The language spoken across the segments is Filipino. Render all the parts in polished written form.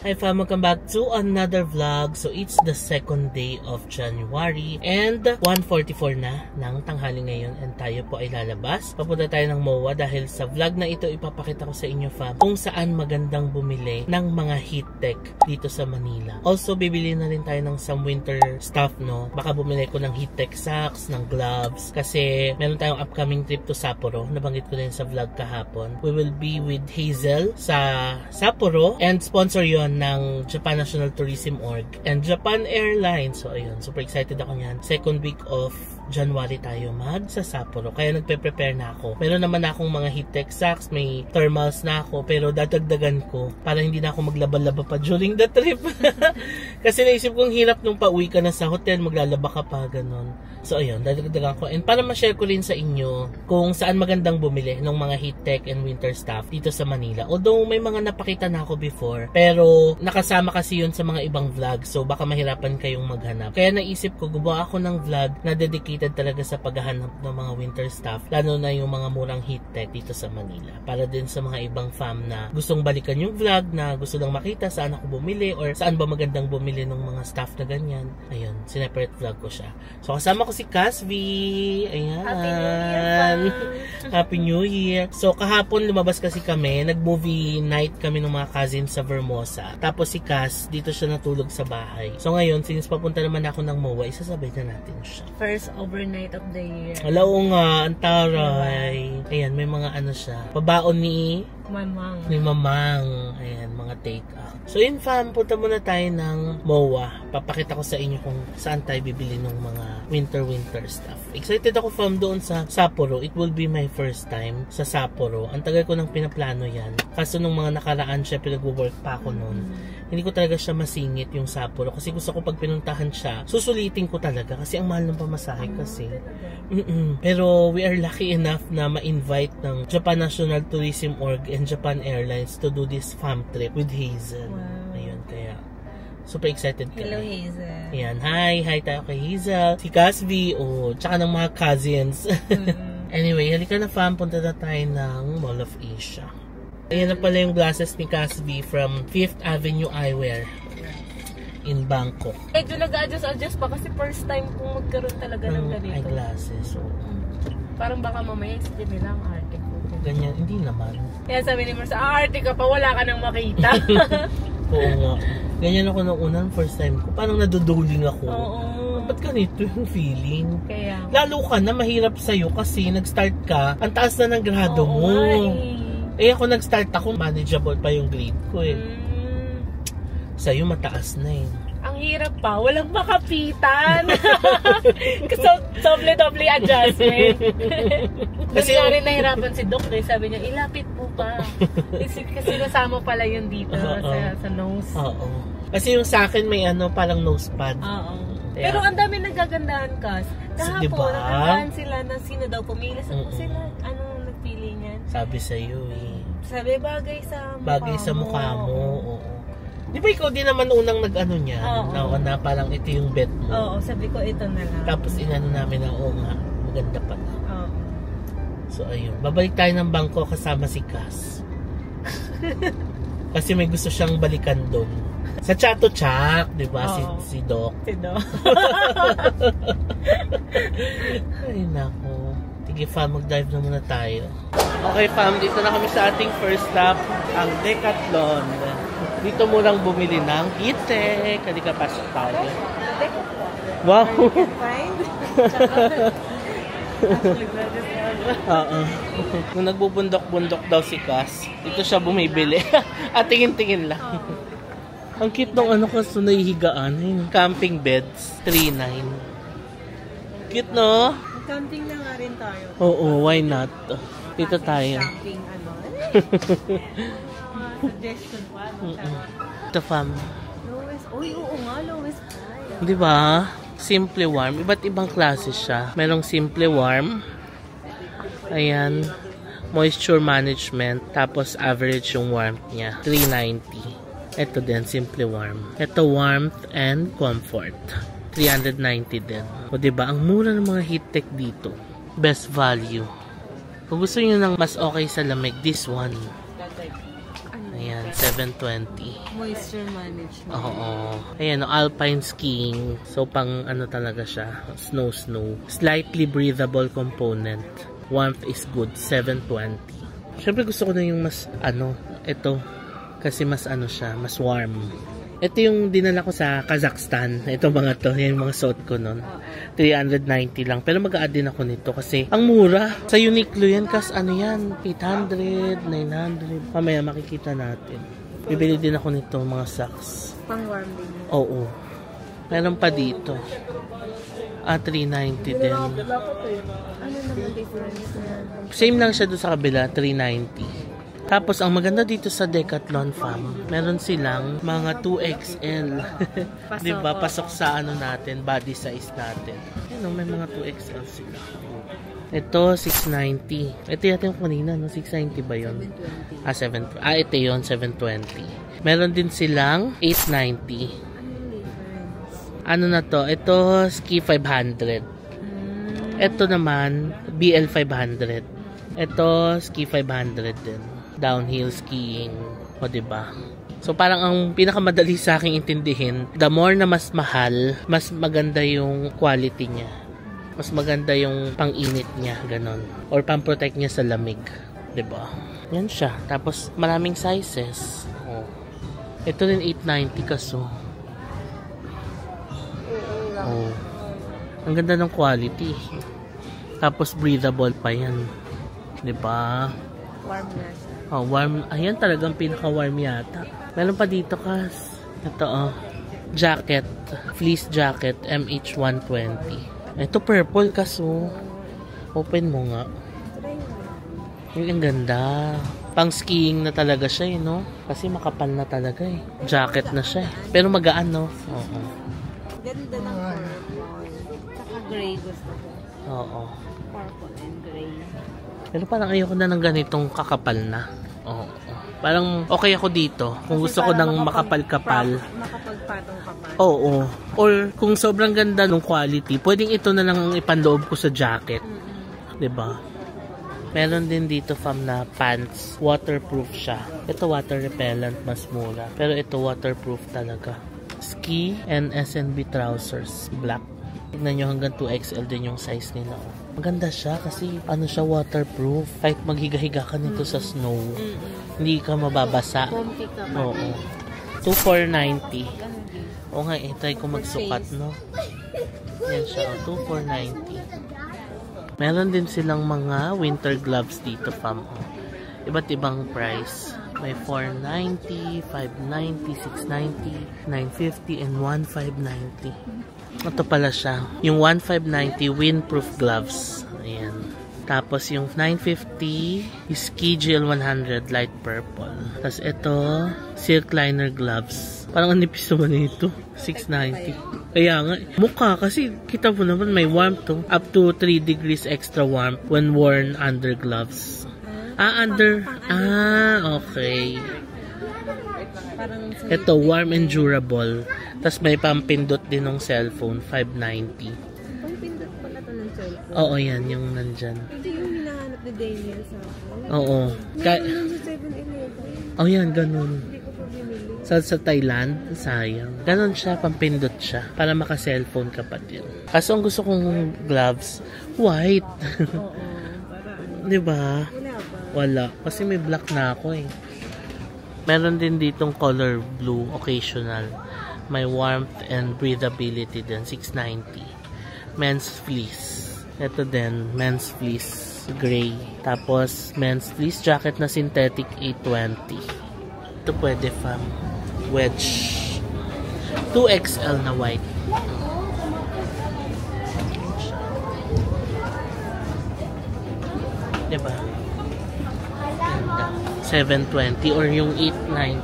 Hi fam, welcome back to another vlog. So it's the second day of January and 1:44 na ng tanghali ngayon and tayo po ay lalabas. Papunta tayo ng MOA dahil sa vlog na ito ipapakita ko sa inyo fam kung saan magandang bumili ng mga heat tech dito sa Manila. Also bibili na rin tayo ng some winter stuff, no? Baka bumili ko ng heat tech socks, ng gloves kasi meron tayong upcoming trip to Sapporo. Nabanggit ko na yun sa vlog kahapon. We will be with Hazel sa Sapporo and sponsor yon ng Japan National Tourism Org and Japan Airlines. So ayun, super excited ako niyan. Second week of January tayo sa Sapporo. Kaya nagpe-prepare na ako. Meron naman akong mga heat tech socks, may thermals na ako, pero dadagdagan ko para hindi na ako maglaba-laba pa during the trip. Kasi naisip kong hirap nung pauwi ka na sa hotel, maglalaba ka pa, ganun. So ayun, dadagdagan ko. And para ma-share ko rin sa inyo kung saan magandang bumili ng mga heat tech and winter stuff dito sa Manila. Although may mga napakita na ako before, pero nakasama kasi yun sa mga ibang vlog, so baka mahirapan kayong maghanap. Kaya naisip ko, gumawa ako ng vlog na dedicated talaga sa paghahanap ng mga winter stuff, lalo na yung mga murang heat tech dito sa Manila. Para din sa mga ibang fam na gustong balikan yung vlog, na gusto lang makita saan ako bumili or saan ba magandang bumili ng mga stuff na ganyan. Ayun, sineparate vlog ko siya. So kasama ko si Casby. Ayan. Happy New Year! Happy New Year! So kahapon lumabas kasi kami, nag-movie night kami ng mga cousins sa Vermosa. Tapos si Cas, dito siya natulog sa bahay. So ngayon, since papunta naman ako ng MOA, isasabay na natin siya. First overnight of the year. Oo nga, ang taray. Ayan, may mga ano siya. Pabaon ni Mamang. Ayan, mga take out. So yun fam, punta muna tayo ng MOA. Papakita ko sa inyo kung saan tayo bibili ng mga winter stuff. Excited ako fam doon sa Sapporo. It will be my first time sa Sapporo. Ang tagal ko nang pinaplano yan. Kaso nung mga nakaraan, syempre nag-work pa ako noon. Hindi ko talaga siya masingit yung Sapporo. Kasi gusto ko pag pinuntahan siya, susulitin ko talaga. Kasi ang mahal ng pamasahe kasi. Pero we are lucky enough na ma-invite ng Japan National Tourism Org and Japan Airlines to do this fam trip with Hazel. Wow. Ayun, kaya super excited kami. Hello Hazel. Ayan, hi tayo kay Hazel, si Casby, tsaka ng mga cousins. Anyway, halika na fam, punta na tayo ng Mall of Asia. Ayan na pala yung glasses ni Casby from 5th Avenue Eyewear in Bangkok. Medyo nag-adjust pa kasi first time kung magkaroon talaga ng ganito. Eyeglasses, so. Parang baka mamaya isipin nila ang arte ko. Ganyan, hindi naman. Kaya sabi ni Marcia, arte ka pa, wala ka nang makita. Oo nga. Ganyan ako nung unang first time ko. Parang naduduling ako. Oo. Ba't ganito yung feeling? Kaya. Lalo ka na mahirap sa'yo kasi nag-start ka, ang taas na ng grado mo. Eh ako nag-start ako, manageable pa yung grade ko eh. Sa'yo mataas na eh. Ang hirap pa, walang makapitan. Doble adjustment. Kasi nga rin nahirapan si Doc eh. Sabi niya, ilapit mo pa. Kasi nasama pala yun dito sa nose. Oo. Kasi yung sa akin may parang nose pad. Oo. Pero ang dami nagagandahan kas. Kahapon, diba? nagandaan sila na sino daw pumili. Saan po sila? Anong nagpili niyan? Sabi sa'yo eh. Sabi, bagay sa mukha mo. Oo. Di ba ikaw din naman unang nag-ano niya? Na parang ito yung bet mo. Oo, sabi ko ito na lang. Tapos inano namin na nga, maganda pa na. Oo. So ayun, babalik tayo ng Bangkok kasama si Cas. Kasi may gusto siyang balikan doon. Sa Chatuchak, di ba? Si Doc. Si Doc. Ay nako. Sige fam, mag-dive na muna tayo. Okay fam, dito na kami sa ating first stop, ang Decathlon. Dito murang bumili ng heat tech. Halika, pasok tayo. Wow! Kung nagbubundok-bundok daw si Cas, dito siya bumibili. At tingin-tingin lang. Ang cute ng kasi nahihigaan. Camping beds, 3.9. Cute, no? Camping na nga rin tayo. Oo, why not? Dito tayo. Camping suggestion pa. Ito fam. Lowest. Uy, oo nga, lowest price. Di ba? Simple warm. Iba't ibang klase siya. Merong simple warm. Ayan. Moisture management. Tapos average yung warmth niya. 390. Ito din, simple warm. Ito warmth and comfort. 390 din. O diba, ang mura ng mga heat tech dito. Best value. Kung gusto nyo ng mas okay sa lamig, this one. Ayan, 7 720. Moisture management. Oo. Ayan, alpine skiing. So, pang ano talaga siya. Snow. Slightly breathable component. Warmth is good. 720. Siyempre gusto ko na yung mas, ito. Kasi mas siya, mas warm. Ito yung dinala ko sa Kazakhstan. Ito mga to, yung mga suot ko nun. 390 lang. Pero mag-a-add din ako nito kasi ang mura. Sa Uniqlo yan, kas yan, 800, 900. Mamaya makikita natin. Bibili din ako nito, mga socks. Pang warm din. Oo. Meron pa dito. 390 din. Ano naman difference na? Same lang siya doon sa kabila, 390. Tapos, ang maganda dito sa Decathlon Fam, meron silang mga 2XL. Diba? Pasok sa natin, body size natin. May mga 2XL sila. Ito, 690. Ito yata yung kanina, no? 690 ba yun? 720. Ito yun, 720. Meron din silang 890. Ano na to? Ito, Ski 500. Ito naman, BL 500. Ito, Ski 500 din. Downhill skiing. O, diba? So, parang ang pinakamadali sa aking intindihin, the more na mas mahal, mas maganda yung quality niya. Mas maganda yung pang-init niya, ganon. Or pang-protect niya sa lamig. Diba? Yan siya. Tapos, maraming sizes. Oh. Ito rin 890 kaso. Oh. Ang ganda ng quality. Tapos, breathable pa yan. Diba? Warm na siya. Oh, warm. Ayan talagang pinaka-warm yata. Meron pa dito kas. Ito jacket. Fleece jacket. MH120. Ito purple kaso. Open mo nga. Yung ganda. Pang skiing na talaga siya no? Kasi makapal na talaga Jacket na siya Pero magaan no? Oo. Ganda ng purple. Saka gray gusto ko. Oo. Purple and gray. Pero parang ayoko na ng ganitong kakapal na. Oo. Parang okay ako dito. Kung gusto ko ng makapal-kapal. Makapagpatong-kapal. Oo. Or kung sobrang ganda ng quality, pwedeng ito na lang ang ipanloob ko sa jacket. Diba? Meron din dito fam na pants. Waterproof siya. Ito water repellent, mas mura. Pero ito waterproof talaga. Ski and SNB trousers. Black. Tignan nyo hanggang 2XL din yung size nila. Maganda siya kasi siya waterproof. Kahit maghiga-higa ka nito sa snow, hindi ka mababasa. Comfy ka ba? Oo. 2,490. Oo nga try ko magsukat no. Yan siya. 2,490. Meron din silang mga winter gloves dito fam. Iba't ibang price. May 490, 590, 690, 950, and 1,590. Ito pala siya. Yung 1,590 windproof gloves. Ayan. Tapos yung 950 is Ski Gel 100 light purple. Tapos ito, silk liner gloves. Parang ang nipis naman ito. 690. Kaya nga, mukha kasi kita mo naman may warmth to. Up to 3 degrees extra warmth when worn under gloves. Okay. Ito, warm and durable. Tapos may pampindot din ng cellphone, 590. Pampindot pala ito ng cellphone? Oo, yan, yung nandyan. Ito yung hinahanap ni Daniel sa akin. Oo. Yung sa 7-Eleven. Oh, yan, ganun. Hindi ko pa binili. Sa Thailand, sayang. Ganun siya, pampindot siya. Para maka-cellphone ka pa din. Kaso ang gusto kong gloves, white. Oo. Para Diba? Wala ba? Wala. Kasi may black na ako Meron din ditong color blue, occasional. May warmth and breathability din, 690. Men's fleece. Ito din, men's fleece, gray. Tapos, men's fleece jacket na synthetic, 820. Ito pwede fam. Wedge. 2XL na white. Diba? 720 or yung 890.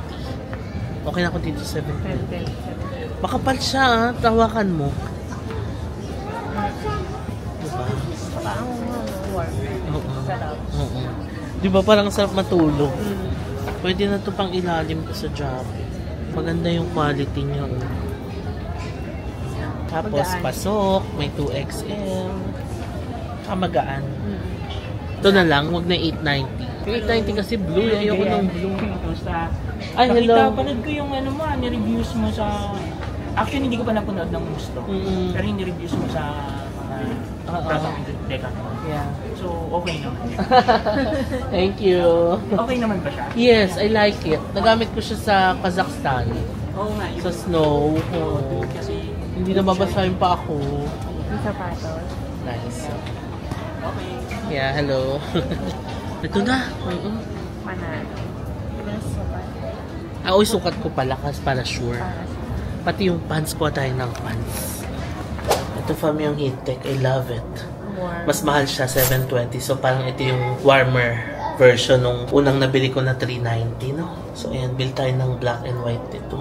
Okay na ako dito 720. Makapal siya tawakan mo. Diba? Parang warm. Sarap. Diba parang sarap matulog. Pwede na to pang ilalim ko sa jacket. Maganda yung quality niya. Tapos pasok, may 2XL. Magaan. Ito na lang, wag na 890. Yung 890 kasi blue, ayoko ng blue. Ay, hello. Panood ko yung ano mo, ni-reviews mo sa... Actually, hindi ko pa napanood ng gusto. Pero yung ni-reviews mo sa mga product in Decathlon. Yeah. So, okay naman. Thank you. Okay naman ba siya? Yes, I like it. Nagamit ko siya sa Kazakhstan. Oo nga. Sa snow. Oo. Kasi Hindi na babasahin pa ako. Yung sapatos. Nice. okay. Yeah, hello. Ito na. Panalo. Yes, sapatos. Uy, sukat ko pala kasi para sure. Pati yung pants ko tayo ng pants. Ito fam yung Heattech. I love it. Warm. Mas mahal siya, 720. So parang ito yung warmer version nung unang nabili ko na 390, no? So ayan, build tayo ng black and white dito.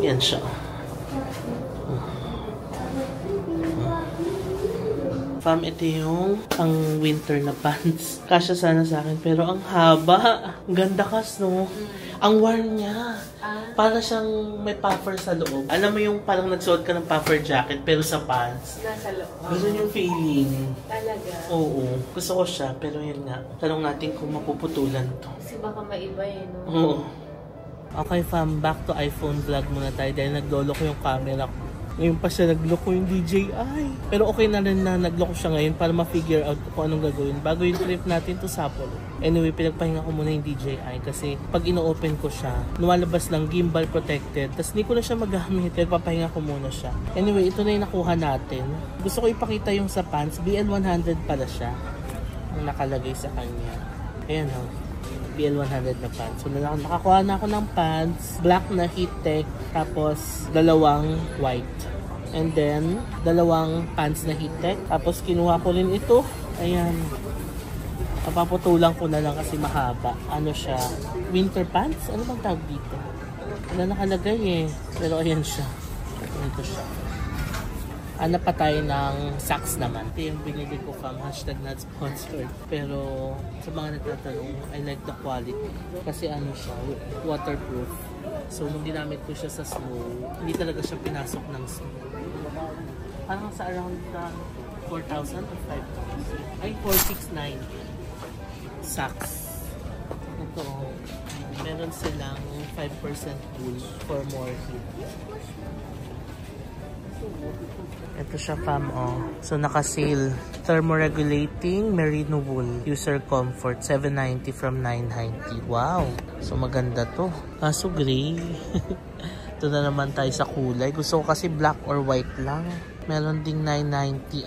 Yan siya. Fam, ito yung ang winter na pants. Kasya sana sa akin, pero ang haba. Ang ganda kas, no? Ang warm niya. Para siyang may puffer sa loob. Alam mo yung parang nagsuot ka ng puffer jacket, pero sa pants. Nasa loob. Ganun yung feeling. Talaga. Oo. Gusto ko siya, pero yun nga. Tanong natin kung mapuputulan to. Kasi baka maiba eh, no? Oo. Okay fam, back to iPhone vlog muna tayo dahil naglolo ko yung camera ko. Ngayon pa siya nagloko yung DJI. Pero okay na rin na nagloko siya ngayon para ma-figure out kung anong gagawin bago yung trip natin to Sapporo. Anyway, pinagpahinga ko muna yung DJI kasi pag ino-open ko siya, lumalabas lang gimbal protected. Tapos hindi ko na siya magamit. Pero papahinga ko muna siya. Anyway, ito na yung nakuha natin. Gusto ko ipakita yung sa pants. BL100 pala siya. Ang nakalagay sa kanya. Ayan o. BL100 na pants. So nakakuha na ako ng pants. Black na Heattech. Tapos dalawang white. And then dalawang pants na Heattech. Tapos kinuha ko rin ito. Ayan. Papaputulan ko na lang kasi mahaba. Ano siya? Winter pants? Ano bang tawag dito? Wala nakalagay eh. Pero ayan siya. Ito siya. Hanap pa tayo ng socks naman. Ito yung binili ko from #not sponsored. Pero sa mga nagtatanong, I like the quality. Kasi ano siya, waterproof. So nung ginamit ko siya sa snow, hindi talaga siya pinasok ng snow. Parang sa around 4,000 or 5,000. Ay, 469 socks. Ito, meron silang 5% wool for more heat. Ito siya fam, oh. So naka-sale. Thermoregulating merino wool. User comfort 790 from 990. Wow. So maganda to. Kaso gray. Ito na naman tayo sa kulay. Gusto ko kasi black or white lang. Meron ding 990.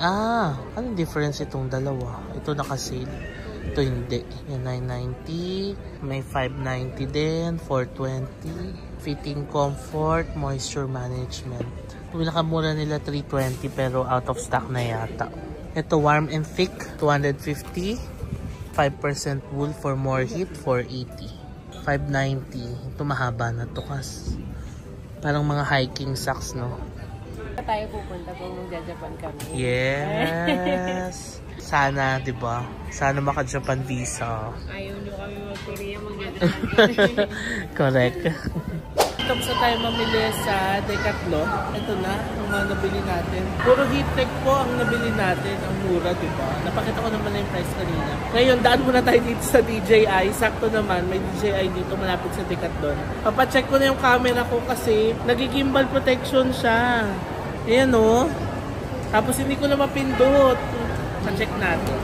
Anong difference itong dalawa? Ito naka-sale. Ito hindi. Yung 990. May 590 din. 420. Fitting comfort. Moisture management. Pinakamura nila 320 pero out of stock na yata. Ito warm and thick 250. 5% wool for more heat 480. 590. Ito mahaba na to kas. Parang mga hiking socks, no? Tayo pupunta kung magja-Japan kami. Yes. Sana, 'di ba? Sana maka-Japan visa. Ayaw nyo kami mag-Korea, magja-Japan kami. Correct. Tapos na tayo mamili sa Decathlon. Ito na, ang mga nabili natin. Puro Heattech po ang nabili natin. Ang mura, diba? Napakita ko naman na yung price kanina. Ngayon, daan muna tayo dito sa DJI. Sakto naman, may DJI dito malapit sa Decathlon. Papacheck ko na yung camera ko kasi nag-gimbal protection siya. Ayan o. Tapos hindi ko na mapindot. Pa-check natin.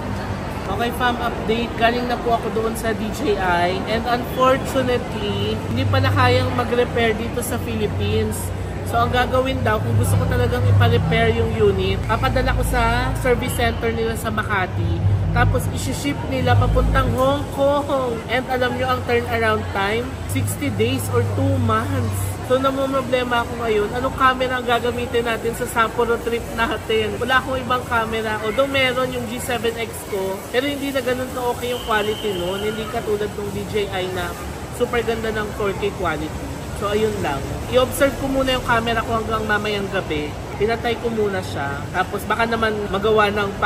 Okay fam, update. Galing na po ako doon sa DJI and unfortunately, hindi pa na kayang mag-repair dito sa Philippines. So ang gagawin daw, kung gusto ko talagang ipa-repair yung unit, papadala ko sa service center nila sa Makati. Tapos isi-ship nila papuntang Hong Kong. And alam nyo ang turnaround time, 60 days or 2 months. So namumroblema ako ngayon, anong camera ang gagamitin natin sa Sapporo trip natin? Wala akong ibang camera. Although meron yung G7X ko, pero hindi na ganun ka okay yung quality noon. Hindi katulad ng DJI na super ganda ng 4K quality. So ayun lang. I-observe ko muna yung camera ko hanggang mamayang gabi. Pinatay ko muna siya. Tapos baka naman magawa ng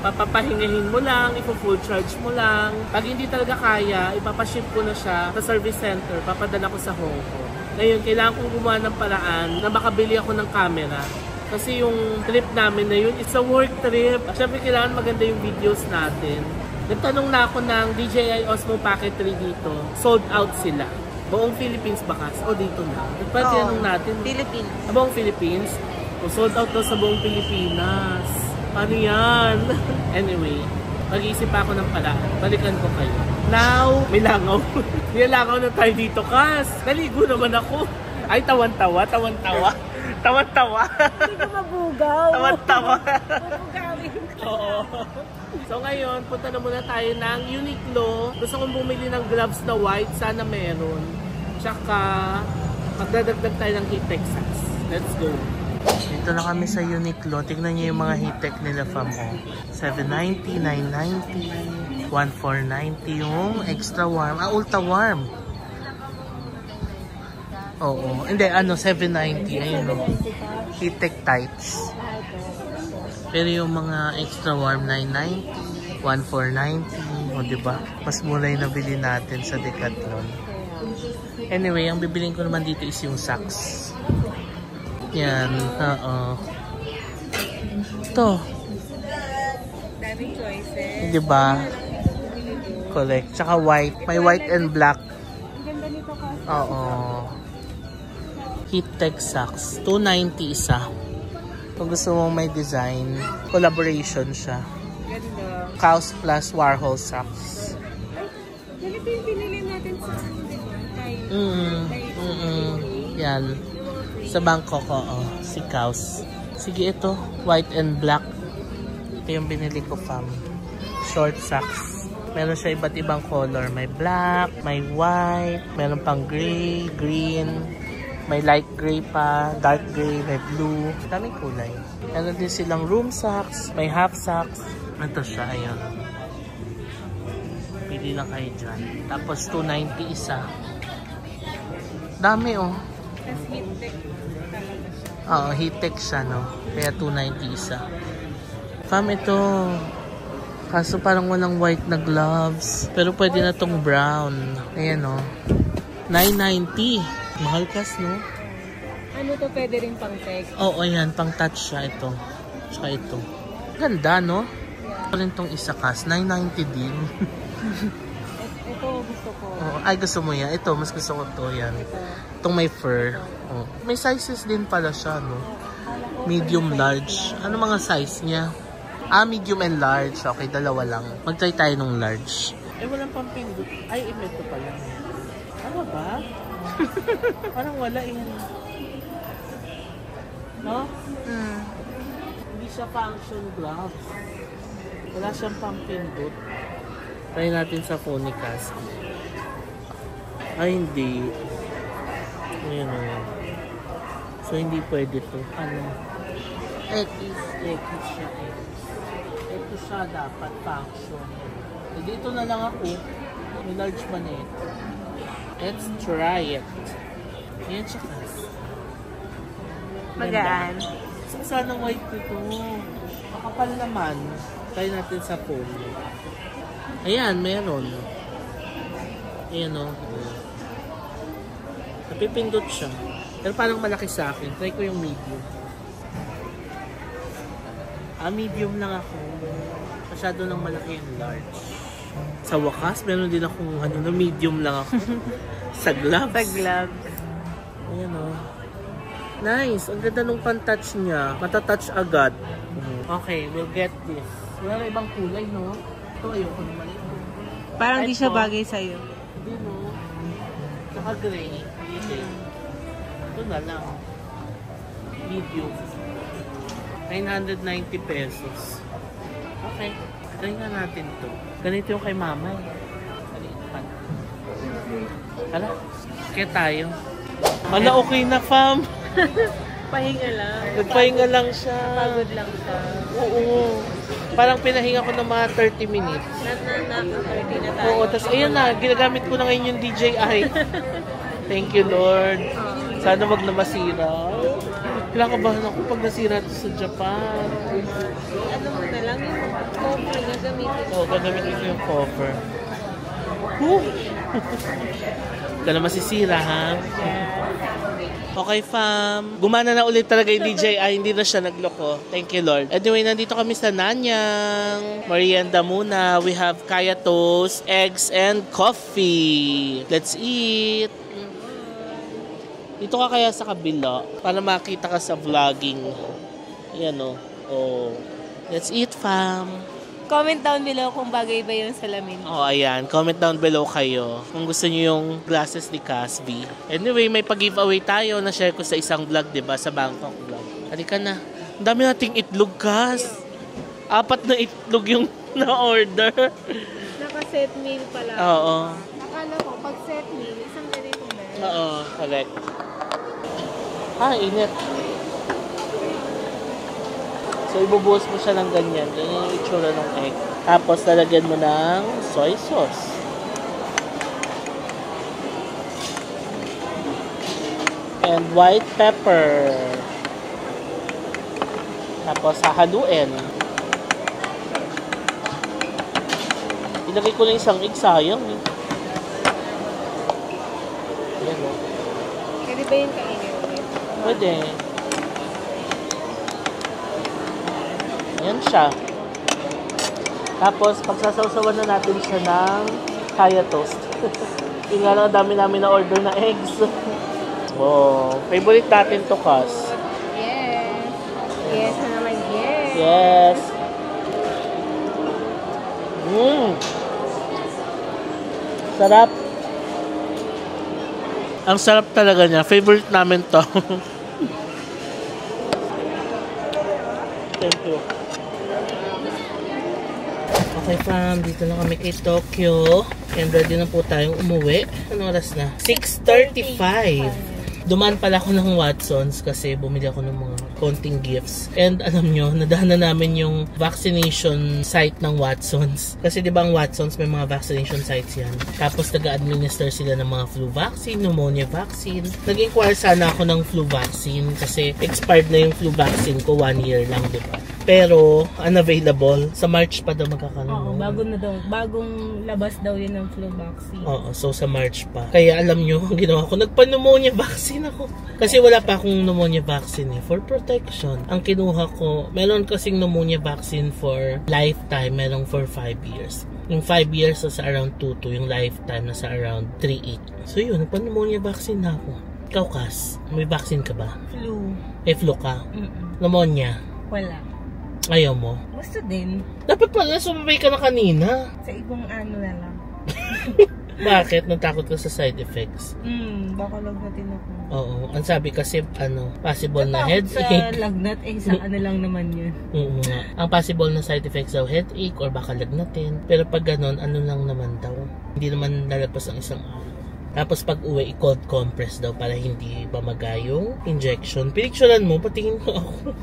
papapahingahin mo lang, ipo-full charge mo lang. Pag hindi talaga kaya, ipapaship ko na siya sa service center. Papadala ko sa Hong Kong. Ngayon, kailangan kong gumawa ng paraan na makabili ako ng camera. Kasi yung trip namin na yun, it's a work trip. Siyempre, kailangan maganda yung videos natin. Nagtanong na ako ng DJI Osmo Pocket 3 dito. Sold out sila. Buong Philippines ba kas? O dito na? Pati anong natin? Philippines. Buong Philippines? Sold out daw sa buong Pilipinas. Paano yan? Anyway, mag-iisip ako ng paraan. Balikan ko kayo. Now, may langaw. Nilangaw na tayo dito, kas. Naligo naman ako. Ay, tawan-tawa. Tawan-tawa. Hindi ko mabugaw. Tawan-tawa. Mabugawin. Oo. So ngayon, punta na muna tayo ng Uniqlo. Gusto kong bumili ng gloves na white. Sana meron. Tsaka, magdadagdag tayo ng Heat Texas. Let's go. Dito na kami sa Uniqlo. Tignan niyo yung mga heat tech nila, fam. 790, 990, 1490 yung extra warm. Ultra warm. Oo. Hindi, 790. Ayun o. Heat tech tights. Pero yung mga extra warm, 990, 1490. O, diba? Mas mura yung nabili natin sa Decathlon. Anyway, ang bibiling ko naman dito is yung socks. Yan, Ito. Daming choices. Diba? Correct. Tsaka white. May white and black. Ang ganda nito kasi. Oo. Heat Tech socks. 290 isa. Kung gusto mo may design, collaboration siya. Ganda. Kaus plus Warhol socks. Ganito yung pinili natin sa Yan. Sa Bangkok, si Kaus. Sige, ito. White and black. Ito yung binili ko, fam. Short socks. Meron siya iba't ibang color. May black, may white, meron pang gray, green, may light gray pa, dark gray, may blue. Daming kulay. Meron din silang room socks, may half socks. Ito siya, ayun. Pili lang kayo dyan. Tapos 290 isa. Dami, oh. Tapos heat tech. Oo, heat tech siya, no? Kaya 290 isa. Fam, ito. Kaso parang walang white na gloves. Pero pwede na tong brown. Ayan, no? 990. Mahal kas, no? Ano to, pwede rin pang tech? Oo, ayan. Pang touch siya, ito. Tsaka ito. Ganda, no? Ito rin tong isa kas. 990 din. Ito gusto ko. Oh, ay, gusto mo yan? Ito, mas gusto ko to. Yan. Itong may fur. Oh. May sizes din pala siya, no? Medium, large. Ano mga size niya? Medium and large. Okay, dalawa lang. Mag-try tayo ng large. Walang pampindot. Ay, ito pala. Ano ba? Parang wala eh. No? Hindi siya function gloves. Wala siyang pampindot. Try natin sa Phonicast. Ay, hindi. Ayan o. So, hindi pwede to. Ano? X siya. X siya dapat function. So, dito na lang ako. May large man eh. Let's try it. Ayan siya kasi. Magaan. Sana white nito. Makapal naman. Try natin sa phone. Ayan, meron. Ayan o. Napipindot siya. Pero parang malaki sa akin. Try ko yung medium. Medium lang ako. Masyado nang malaki yung large. Sa wakas, meron din akong na medium lang ako. Sa gloves. Sa gloves. Ayan o. Nice. Ang ganda nung pan-touch niya. Matatouch agad. Okay, we'll get this. Wala na ibang kulay, no? Ito, ayoko naman ito. Parang di siya bagay sa'yo. Hindi, no? Saka gray. Ito na lang. Medium. 990 pesos. Okay. Try nga natin to. Ganito yung kay mama eh. Hala. Kaya tayo. Hala, okay na, fam. Pahinga lang. Nagpahinga lang siya. Pagod lang siya. Oo. Parang pinahinga ko ng mga 30 minutes. Nat-30 na tayo. Oo, tapos ayun na, ginagamit ko na ngayon yung DJI. Thank you, Lord. Sana wag na masira. Kinakabahan ako pag nasira ito sa Japan. Ano mo na lang yung cover na gamitin. Oo, gagamitin ko yung cover. Woo! Ka na masisira, ha? Yeah. Okay, fam. Gumana na ulit talaga yung DJI. Hindi na siya nagloko. Thank you, Lord. Anyway, nandito kami sa Nanyang. Merienda muna. We have kaya toast, eggs, and coffee. Let's eat. Dito ka kaya sa kabila para makita ka sa vlogging. Ayan o. Oh. Let's eat, fam. Comment down below kung bagay ba yung salamin. Oh, ayan. Comment down below kayo kung gusto niyo yung glasses ni Casby. Anyway, may pag-giveaway tayo na share ko sa isang vlog, diba? Sa Bangkok vlog. Halika na. Ang dami nating itlog, Cas. 4 na itlog yung na-order. Naka-set meal pala. Oo. Akala ko, pag set meal, isang ganito ba? Oo, correct. Init. So, ibubuhos mo siya ng ganyan. Ganyan yung itsura ng egg. Tapos, lalagyan mo ng soy sauce. And white pepper. Tapos, hahaluin. Ilagay ko na isang egg. Sayang eh. Ayan o. Pwede ba yung kainin ulit? Pwede. Yan siya. Tapos, pagsasawsawan na natin siya ng kaya toast. Yung nga lang, dami namin na order na eggs. Oh, favorite natin to, Cas. Yes. Yes na naman, yes. Yes. Sarap. Ang sarap talaga niya. Favorite namin to. Thank you. Okay, fam. Dito na kami kay Tokyo. And ready na po tayong umuwi. Anong oras na? 6:35. Dumaan pala ako ng Watsons kasi bumili ako ng mga konting gifts. And alam nyo, nadaanan namin yung vaccination site ng Watsons. Kasi di ba ang Watsons may mga vaccination sites yan. Tapos nag-administer sila ng mga flu vaccine, pneumonia vaccine. Nag-inquire sana ako ng flu vaccine kasi expired na yung flu vaccine ko 1 year lang, di ba? Pero unavailable. Sa March pa daw magkakaroon. Oo, bago na daw. Bagong labas daw yun ng flu vaccine. Oo, so sa March pa. Kaya alam nyo, ang ginawa ko, nagpa-pneumonia vaccine ako. Kasi wala pa akong pneumonia vaccine eh. For protection. Ang kinuha ko, meron kasing pneumonia vaccine for lifetime. Meron for 5 years. Yung 5 years sa around 2 yung lifetime na sa around 3-8. So yun, nagpa-pneumonia vaccine na ako. Ikaw, Cas, may vaccine ka ba? Flu. May flu ka? Pneumonia? Wala. Ayaw mo? Gusto din. Dapat pala sumabay ka na kanina. Sa ibang ano na lang. Bakit? Natakot ka sa side effects? Baka lagnatin ako. Oo. Ang sabi kasi, possible na Natakot headache. sa lagnat, sa ano lang naman yun. Oo nga. Ang possible na side effects daw, headache or baka lagnatin. Pero pag ganon, ano lang naman daw. Hindi naman lalagpas ang isang araw. Tapos pag uwi, i-cold compress daw para hindi bamaga yung injection. Pinicturean mo, patingin mo ako.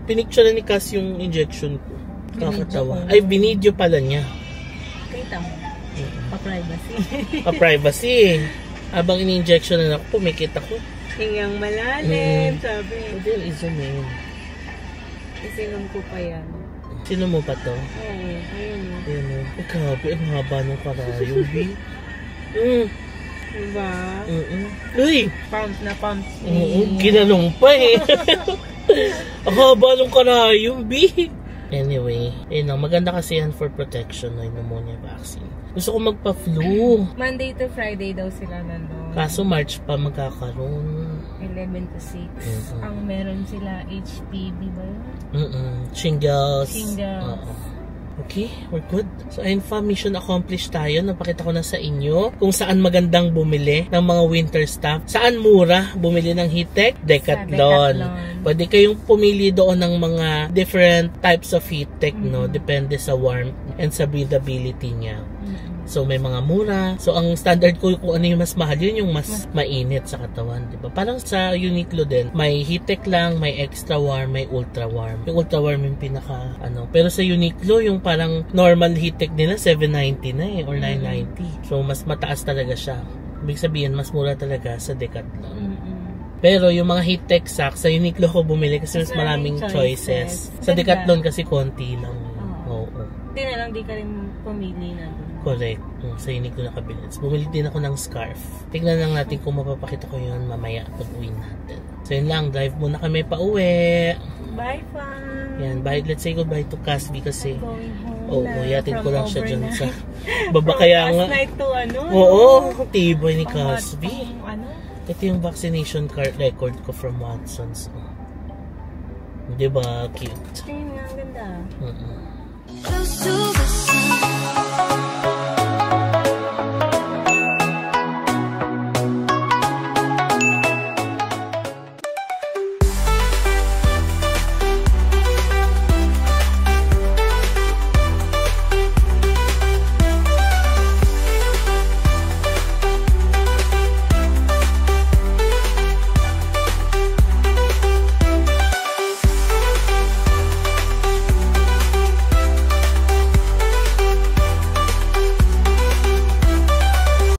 Pinicturean ni Cass yung injection ko. Kakatawa. Ay, binidyo pala niya. Kita mo. Pa-privacy. Pa-privacy. Habang ini-injection na ako, pumikit ako. Hingang malalim, sabi. Pwede yung i-zoom in. Isinom ko pa yan. Sino mo pa to? Oo, ayun mo. Ayun mo. Ay, grabe, ang haba ng karayong, B. Diba? Uy! Pump na pump. Ginanong pa eh. Ang haba ng karayong, B. Anyway, ayun lang. Maganda kasi yan for protection ng pneumonia vaccine. Gusto ko magpa-flu. Monday to Friday daw sila nandun. Kaso March pa magkakaroon. 11 to 6. Ang meron sila HPV ba yun? Shingles. Shingles. Okay, we're good. So ayun fam, mission accomplished tayo. Napakita ko na sa inyo kung saan magandang bumili ng mga winter stuff. Saan mura bumili ng heat-tech? Decathlon. Pwede kayong pumili doon ng mga different types of heat-tech, no? Depende sa warmth and sa breathability niya. So may mga mura. So ang standard ko kung ano yung mas mahal, yun yung mas mainit sa katawan, di ba? Parang sa Uniqlo din, may heat-tech lang, may extra warm, may ultra warm. Yung ultra warm yung pinaka pero sa Uniqlo yung parang normal heat-tech nila 790 na eh or 990. So mas mataas talaga siya. Ibig sabihin mas mura talaga sa Decathlon. Pero yung mga heat-tech socks sa Uniqlo ko bumili kasi mas maraming choices. Sa Decathlon kasi konti lang. Oo. Hindi na lang, di ka rin pumili na doon. Correct. Sa inig ko nakabili. Bumili din ako ng scarf. Tignan lang natin kung mapapakita ko yun mamaya pag uwi natin. So yun lang, drive muna kami pa uwi. Bye, fam. Yan, bye. Let's say goodbye to Casby kasi yatin ko lang siya dyan sa baba. Kaya nga. Last night to ano? Oo, tibay ni Casby. Ano? Ito yung vaccination card record ko from Watson's. Diba? Cute. Ayun nga, ang ganda. Close to the sun.